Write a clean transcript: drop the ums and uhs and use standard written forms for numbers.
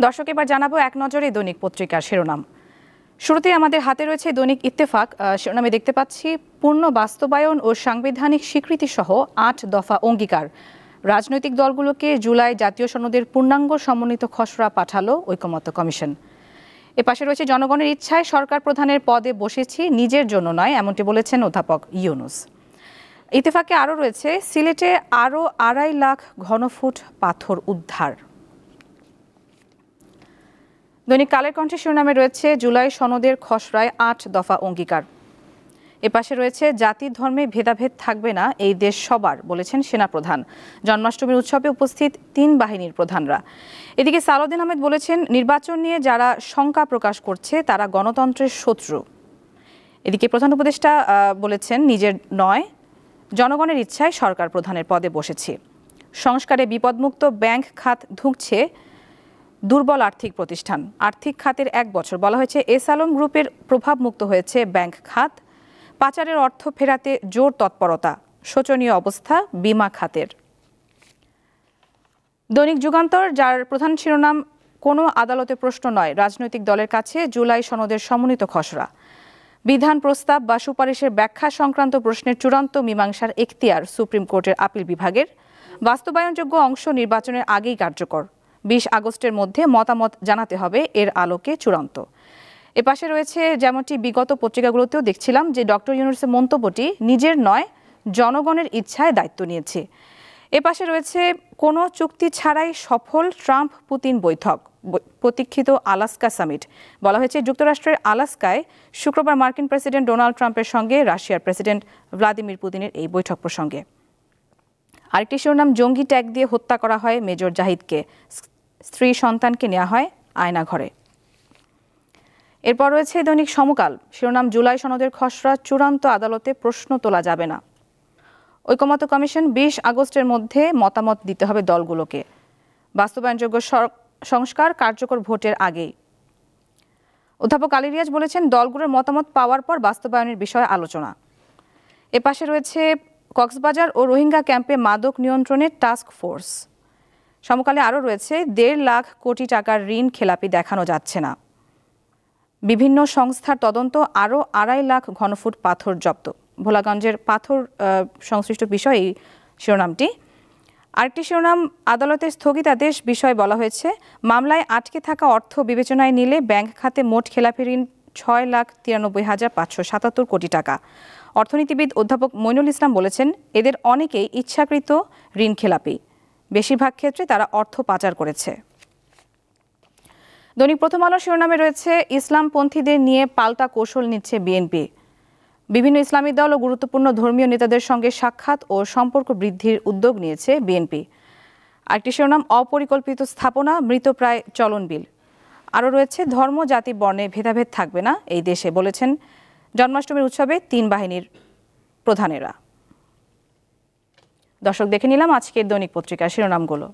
দর্শক, এবার জানাবো এক নজরে দৈনিক পত্রিকার শিরোনাম। শুরুতেই আমাদের হাতে রয়েছে দৈনিক ইত্তেফাক। শিরোনামে দেখতে পাচ্ছি পূর্ণ বাস্তবায়ন ও সাংবিধানিক স্বীকৃতি সহ ৮ দফা অঙ্গীকার। রাজনৈতিক দলগুলোকে জুলাই জাতীয় সনদের পূর্ণাঙ্গ সমন্বিত খসড়া পাঠালো ঐকমত্য কমিশন। এপাশে রয়েছে জনগণের ইচ্ছায় সরকার প্রধানের পদে বসেছি, নিজের জন্য নয়, এমনটি বলেছেন অধ্যাপক ইউনূস। ইত্তেফাকে আরও রয়েছে সিলেটে আরও ২.৫ লাখ ঘনফুট পাথর উদ্ধার। দৈনিক কালের কণ্ঠে শিরোনামে রয়েছে জুলাই সনদের খসড়ায় ৮ দফা অঙ্গীকার। এপাশে রয়েছে জাতি ধর্মে ভেদাভেদ থাকবে না, এই দেশ সবার, বলেছেন সেনাপ্রধান। জন্মাষ্টমীর উৎসবে উপস্থিত ৩ বাহিনীর প্রধানরা। এদিকে সালাউদ্দিন আহমেদ বলেছেন, নির্বাচন নিয়ে যারা শঙ্কা প্রকাশ করছে তারা গণতন্ত্রের শত্রু। এদিকে প্রধান উপদেষ্টা বলেছেন, নিজের নয়, জনগণের ইচ্ছায় সরকার প্রধানের পদে বসেছি। সংস্কারে বিপদমুক্ত ব্যাংক খাত ধুঁকছে দুর্বল আর্থিক প্রতিষ্ঠান। আর্থিক খাতের ১ বছর, বলা হয়েছে এস আলম গ্রুপের প্রভাবমুক্ত হয়েছে ব্যাংক খাত। পাচারের অর্থ ফেরাতে জোর তৎপরতা। শোচনীয় অবস্থা বিমা খাতের। দৈনিক যুগান্তর, যার প্রধান শিরোনাম কোনো আদালতে প্রশ্ন নয়, রাজনৈতিক দলের কাছে জুলাই সনদের সমন্বিত খসড়া। বিধান প্রস্তাব বা সুপারিশের ব্যাখ্যা সংক্রান্ত প্রশ্নের চূড়ান্ত মীমাংসার এখতিয়ার সুপ্রিম কোর্টের আপিল বিভাগের। বাস্তবায়নযোগ্য অংশ নির্বাচনের আগেই কার্যকর। ২০ আগস্টের মধ্যে মতামত জানাতে হবে, এর আলোকে চূড়ান্ত। এপাশে রয়েছে, যেমনটি বিগত পত্রিকাগুলোতেও দেখছিলাম, যে ডক্টর ইউনূসের মন্তব্যটি নিজের নয়, জনগণের ইচ্ছায় দায়িত্ব নিয়েছে। এপাশে রয়েছে কোনো চুক্তি ছাড়াই সফল ট্রাম্প পুতিন বৈঠক, প্রতীক্ষিত আলাস্কা সামিট। বলা হয়েছে যুক্তরাষ্ট্রের আলাস্কায় শুক্রবার মার্কিন প্রেসিডেন্ট ডোনাল্ড ট্রাম্পের সঙ্গে রাশিয়ার প্রেসিডেন্ট ভ্লাদিমির পুতিনের এই বৈঠক প্রসঙ্গে। আরেকটি শিরোনাম, জঙ্গি ট্যাগ দিয়ে হত্যা করা হয় মেজর জাহিদকে, স্ত্রী সন্তানকে নেওয়া হয় আয়নাঘরে। এরপর রয়েছে দৈনিক সমকাল, শিরোনাম জুলাই সনদের খসড়া চূড়ান্ত, আদালতে প্রশ্ন তোলা যাবে না। ঐকমত্য কমিশন, ২০ আগস্টের মধ্যে মতামত দিতে হবে দলগুলোকে। বাস্তবায়নযোগ্য সংস্কার কার্যকর ভোটের আগেই। অধ্যাপক আলী রিয়াজ বলেছেন, দলগুলোর মতামত পাওয়ার পর বাস্তবায়নের বিষয়ে আলোচনা। এপাশে রয়েছে কক্সবাজার ও রোহিঙ্গা ক্যাম্পে মাদক নিয়ন্ত্রণের টাস্ক ফোর্স। সমকালে আরও রয়েছে ১.৫ লাখ কোটি টাকার ঋণ খেলাপি দেখানো যাচ্ছে না। বিভিন্ন সংস্থার তদন্ত, আরও ২.৫ লাখ ঘনফুট পাথর জব্দ। ভোলাগঞ্জের পাথর সংশ্লিষ্ট বিষয়ে শিরোনামটি। আরেকটি শিরোনাম, আদালতের স্থগিতাদেশ বিষয়ে বলা হয়েছে, মামলায় আটকে থাকা অর্থ বিবেচনায় নিলে ব্যাংক খাতে মোট খেলাপি ঋণ ৬,৯৩,৫৭৭ কোটি টাকা। অর্থনীতিবিদ অধ্যাপক মইনুল ইসলাম বলেছেন, এদের অনেকেই ইচ্ছাকৃত ঋণ খেলাপি, বেশিরভাগ ক্ষেত্রে তারা অর্থ পাচার করেছে। দৈনিক প্রথম আলো শিরোনামে রয়েছে, ইসলামপন্থীদের নিয়ে পাল্টা কৌশল নিচ্ছে বিএনপি। বিভিন্ন ইসলামী দল ও গুরুত্বপূর্ণ ধর্মীয় নেতাদের সঙ্গে সাক্ষাৎ ও সম্পর্ক বৃদ্ধির উদ্যোগ নিয়েছে বিএনপি। আরেকটি শিরোনাম, অপরিকল্পিত স্থাপনা, মৃতপ্রায় চলন বিল। আরও রয়েছে, ধর্ম জাতি বর্ণে ভেদাভেদ থাকবে না এই দেশে, বলেছেন জন্মাষ্টমীর উৎসবে ৩ বাহিনীর প্রধানেরা। দর্শক, দেখে নিলাম আজকের দৈনিক পত্রিকার শিরোনামগুলো।